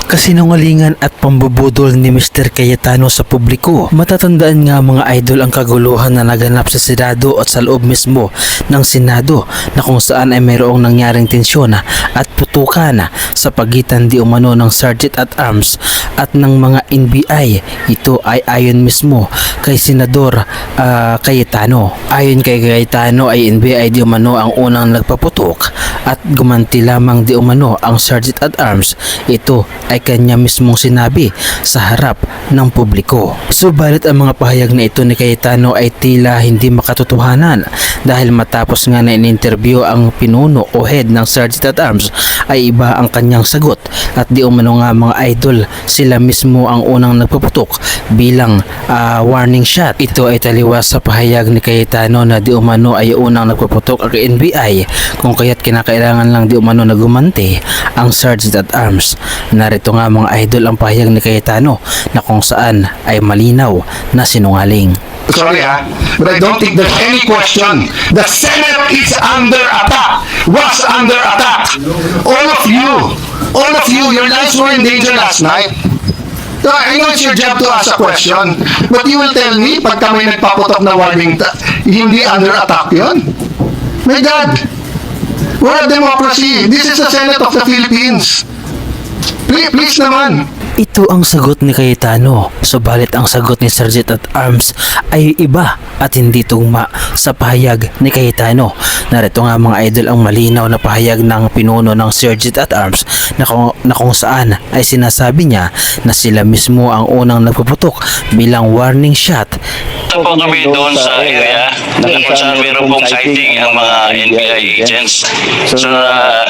kasinungalingan at pambubudol ni Mr. Cayetano sa publiko. Matatandaan nga mga idol ang kaguluhan na naganap sa Senado at sa loob mismo ng Senado na kung saan ay mayroong nangyaring tensyon at putukan sa pagitan di umano ng Sergeant at Arms at ng mga NBI. Ito ay ayon mismo kay Senador Cayetano. Ayon kay Cayetano ay NBI di umano ang unang nagpaputok at gumanti lamang di umano ang Sergeant at Arms. Ito ay kanya mismong sinabi sa harap ng publiko. Subalit ang mga pahayag na ito ni Cayetano ay tila hindi makatotohanan dahil matapos nga na in-interview ang pinuno o head ng Sergeant at Arms ay iba ang kanyang sagot at di umano nga mga idol sila mismo ang unang nagpaputok bilang warning shot. Ito ay taliwas sa pahayag ni Cayetano na di umano ay unang nagpaputok ang NBI kung kaya't kinakailangan lang di umano na gumanti ang Sergeant at Arms. Narito nga mga idol ang pahayag ni Cayetano na kung saan ay malinaw na sinungaling. Sorry but I don't think there's any question. The Senate is under attack. Was under attack. All of you, your lives were in danger last night. So I know it's your job to ask a question, but you will tell me pag kami nagpaputok na warning, hindi under attack yun? My God, we're a democracy. This is the Senate of the Philippines. Please naman. Ito ang sagot ni Cayetano, subalit ang sagot ni Sergeant at Arms ay iba at hindi tugma sa pahayag ni Cayetano. Narito nga mga idol ang malinaw na pahayag ng pinuno ng Sergeant at Arms na kung saan ay sinasabi niya na sila mismo ang unang nagpuputok bilang warning shot. Ito po kami doon sa area kung saan meron pong sighting ang mga NBI agents. So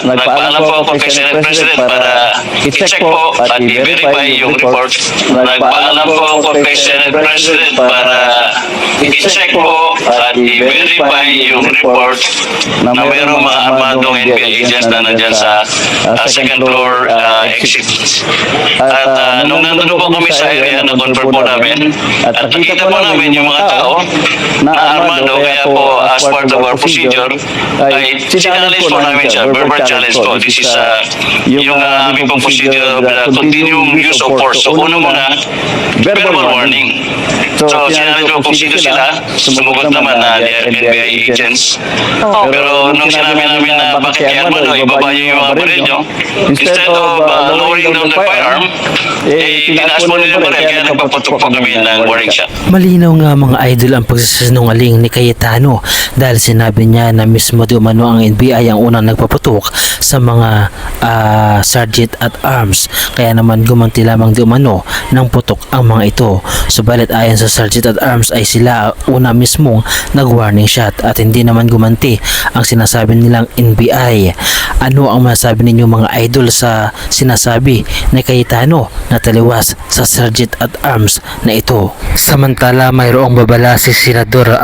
nagpaalam po ako kay Senate President para i-check po at i-verify yung report. Nagpaalam po ako kay Senate President para i-check po at i-verify yung report na mayroong mga armadong NBI agents na nandyan sa second floor exit. At nung nandun po kami sa area, na-confirm po namin at nakita po namin yung mga tao na armado, kaya po as part of our procedure ay challenge po namin siya, verbal challenge po. This is yung aming pong procedure of the continuum use of force. So una muna, verbal warning. So challenge po procedure sila, sumugot naman na NBI agents. Pero nung sinabi namin na bakit kaya armado, ibaba nyo yung mga baril nyo, instead of lowering down the firearm, tinaas mo nila baril, kaya nagpaputok po kami ng warning shot. Malinaw nga mga idol ang pagsasinungaling ni Cayetano dahil sinabi niya na mismo di umano ang NBI ang unang nagpaputok sa mga Sergeant at Arms, kaya naman gumanti lamang di umano ng putok ang mga ito. Subalit ayon sa Sergeant at Arms ay sila una mismong nag-warning shot at hindi naman gumanti ang sinasabi nilang NBI. Ano ang masasabi ninyo mga idol sa sinasabi ni Cayetano na taliwas sa Sergeant at Arms na ito? Samantala mayroong babala si Senador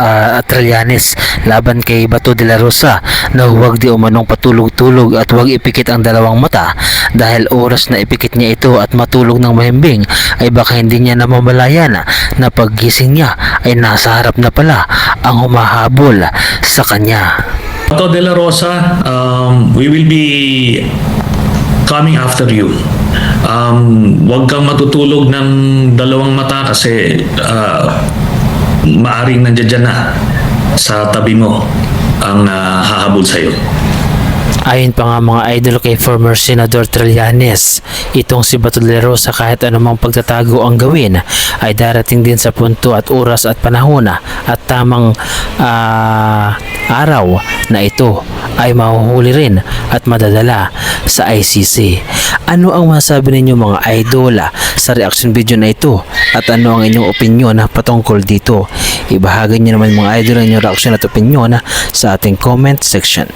Trillanes laban kay Bato de la Rosa na huwag di umanong patulog-tulog at huwag ipikit ang dalawang mata dahil oras na ipikit niya ito at matulog ng mahimbing ay baka hindi niya namamalayan na paggising niya ay nasa harap na pala ang humahabol sa kanya. Bato de la Rosa, we will be coming after you. Huwag kang matutulog ng dalawang mata kasi maaring nandiyan na sa tabi mo ang hahabol sa'yo. Ayon pa nga mga idol kay former Senador Trillanes, itong si Bato de la Rosa kahit anumang pagtatago ang gawin ay darating din sa punto at oras at panahon at tamang araw na ito ay mahuhuli rin at madadala sa ICC. Ano ang masabi ninyo mga idol sa reaction video na ito at ano ang inyong opinyon patungkol dito? Ibahagi nyo naman mga idol ang inyong reaction at opinyon sa ating comment section.